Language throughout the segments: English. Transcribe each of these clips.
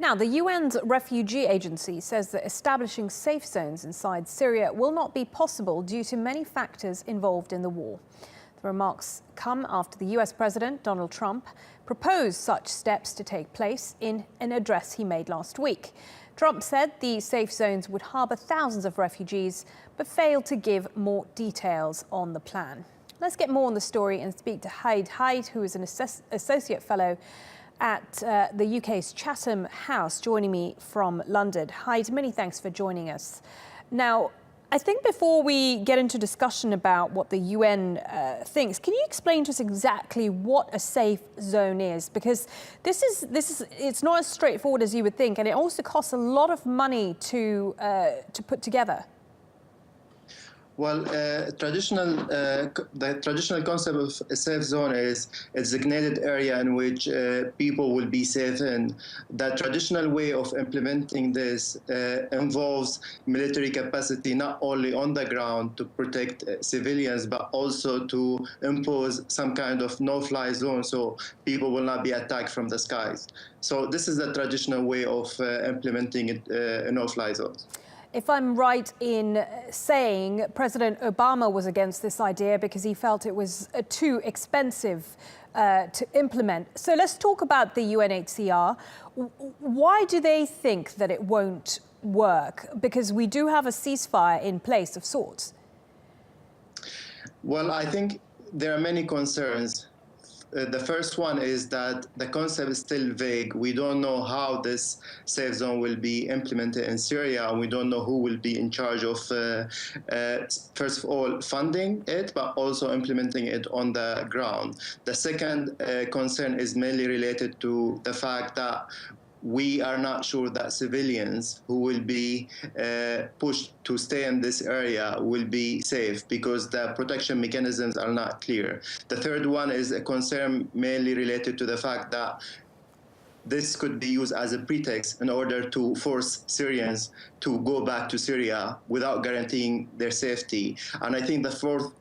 Now, the UN's refugee agency says that establishing safe zones inside Syria will not be possible due to many factors involved in the war. The remarks come after the US President Donald Trump proposed such steps to take place in an address he made last week. Trump said the safe zones would harbour thousands of refugees, but failed to give more details on the plan. Let's get more on the story and speak to Hyde, who is an associate fellow at the UK's Chatham House, joining me from London. Hyde, many thanks for joining us. Now, I think before we get into discussion about what the UN thinks, can you explain to us exactly what a safe zone is? Because it's not as straightforward as you would think, and it also costs a lot of money to put together. Well, the traditional concept of a safe zone is a designated area in which people will be safe in. The traditional way of implementing this involves military capacity, not only on the ground to protect civilians, but also to impose some kind of no-fly zone so people will not be attacked from the skies. So this is the traditional way of implementing a no-fly zone. If I'm right in saying President Obama was against this idea because he felt it was too expensive to implement. So let's talk about the UNHCR. Why do they think that it won't work? Because we do have a ceasefire in place of sorts. Well, I think there are many concerns. The first one is that the concept is still vague. We don't know how this safe zone will be implemented in Syria. We don't know who will be in charge of, first of all, funding it, but also implementing it on the ground. The second concern is mainly related to the fact that we are not sure that civilians who will be pushed to stay in this area will be safe because the protection mechanisms are not clear. The third one is a concern mainly related to the fact that this could be used as a pretext in order to force Syrians to go back to Syria without guaranteeing their safety. And I think the fourth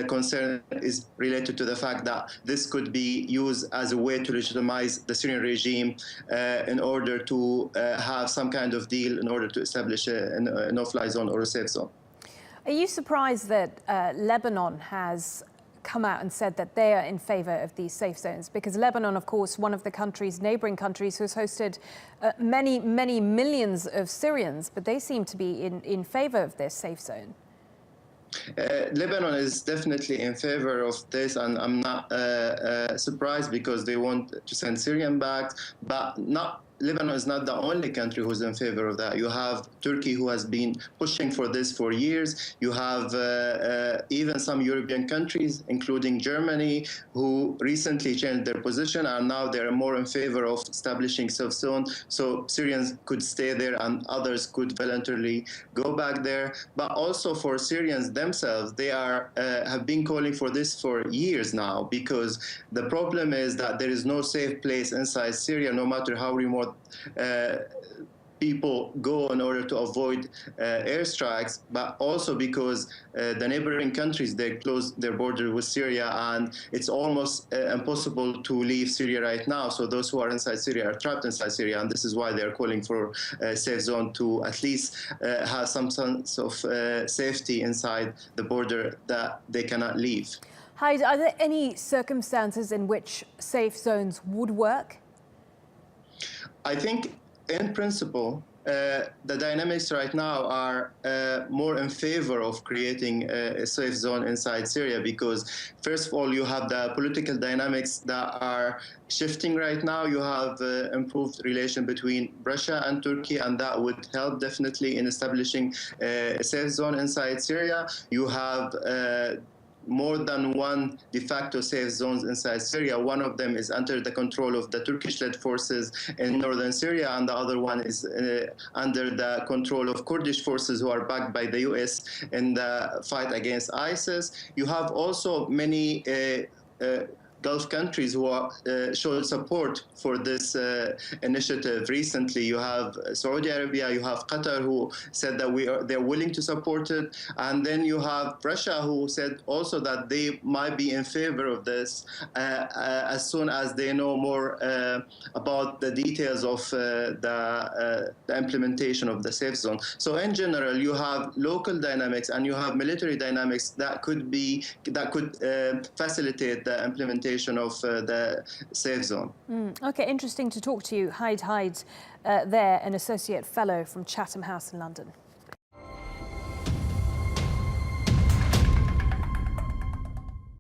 concern is related to the fact that this could be used as a way to legitimize the Syrian regime in order to have some kind of deal in order to establish a no-fly zone or a safe zone. Are you surprised that Lebanon has come out and said that they are in favour of these safe zones? Because Lebanon, of course, one of the neighbouring countries who's hosted many millions of Syrians, but they seem to be in favour of this safe zone. Lebanon is definitely in favor of this, and I'm not surprised because they want to send Syrians back, but Lebanon is not the only country who's in favor of that. You have Turkey, who has been pushing for this for years. You have even some European countries, including Germany, who recently changed their position, and now they're more in favor of establishing safe zone, so Syrians could stay there and others could voluntarily go back there. But also for Syrians themselves, they have been calling for this for years now, because the problem is that there is no safe place inside Syria, no matter how remote people go in order to avoid airstrikes, but also because the neighboring countries, they close their border with Syria, and it's almost impossible to leave Syria right now. So those who are inside Syria are trapped inside Syria, and this is why they're calling for a safe zone to at least have some sense of safety inside the border that they cannot leave. Hyde, are there any circumstances in which safe zones would work? I think, in principle, the dynamics right now are more in favor of creating a safe zone inside Syria, because, first of all, you have the political dynamics that are shifting right now. You have improved relation between Russia and Turkey, and that would help definitely in establishing a safe zone inside Syria. You have more than one de facto safe zones inside Syria. One of them is under the control of the Turkish-led forces in northern Syria, and the other one is under the control of Kurdish forces who are backed by the US in the fight against ISIS. You have also many Gulf countries who showed support for this initiative recently. You have Saudi Arabia, you have Qatar, who said that they're willing to support it, and then you have Russia, who said also that they might be in favor of this as soon as they know more about the details of the implementation of the safe zone. So in general, you have local dynamics and you have military dynamics that could facilitate the implementation of the safe zone. Okay, interesting to talk to you. Hyde Hyde there, an associate fellow from Chatham House in London.